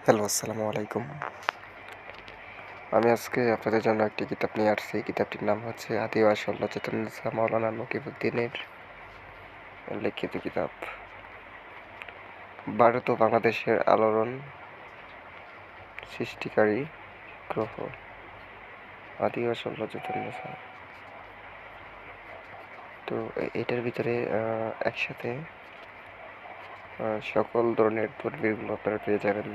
Hello, আসসালামু আলাইকুম। আমি আজকে আপনাদের জন্য একটি কিতাব নিয়ে আসছি। কিতাবটির নাম হচ্ছে আদি ও আসল সচেতনতা মাওলানা নকিবউদ্দিনের লিখিত কিতাব। ভারত ও বাংলাদেশের আলোড়ন সৃষ্টিকারী গ্রহ আদি ও আসল সচেতনতা। তো এটার ভিতরে একসাথে সকল ধরনের তদবিরগুলো আপনারা পেয়ে যাবেন।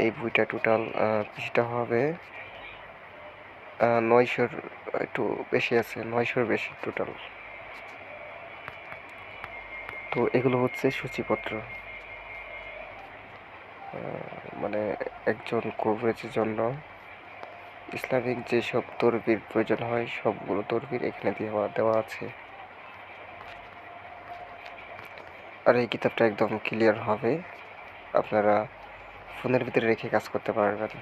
এই বইটা টোটাল পৃষ্ঠা হবে ৯০০-র একটু বেশি আছে, ৯০০-র বেশি টোটাল। তো এগুলো হচ্ছে সূচিপত্র, মানে একজন কবিরাজের জন্য ইসলামিক যেসব তদবির প্রয়োজন হয় সবগুলো তদবির এখানে দেওয়া আছে। আর এই কিতাবটা একদম ক্লিয়ার হবে, আপনারা ফোনের ভিতরে রেখে কাজ করতে পারবেন।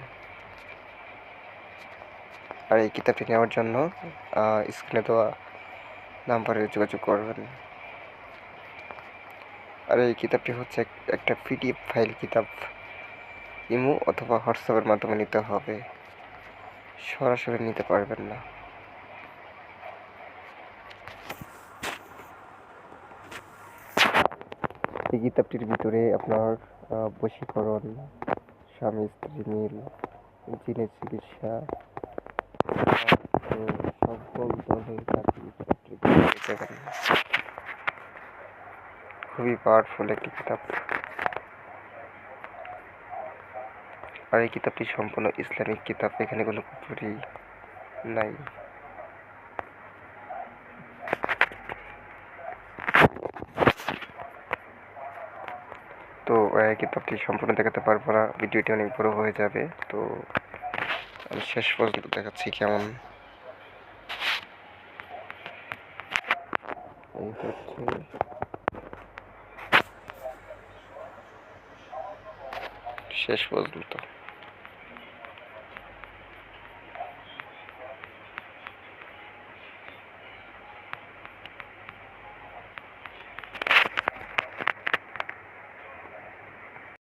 আর এই কিতাবটি নেওয়ার জন্য স্ক্রিনে দেওয়া নাম্বারে যোগাযোগ করবেন। আর এই কিতাবটি হচ্ছে একটা পিডিএফ ফাইল কিতাব, ইমো অথবা হোয়াটসঅ্যাপের মাধ্যমে নিতে হবে, সরাসরি নিতে পারবেন না। এই কিতাবটির ভিতরে আপনার বশীকরণ, স্বামী স্ত্রী মিল, জিনের চিকিৎসা, সকল ধরনের কাজ খুবই পাওয়ারফুল একটি কিতাব। আর এই কিতাবটি সম্পূর্ণ ইসলামিক কিতাব, এখানে কোনো কুফরি নাই। তো কিতাবটি সম্পূর্ণ দেখাতে পারবো না, ভিডিওটি অনেক বড় হয়ে যাবে। তো আমি শেষ পর্যন্ত দেখাচ্ছি কেমন। এই হচ্ছে শেষ পর্যন্ত।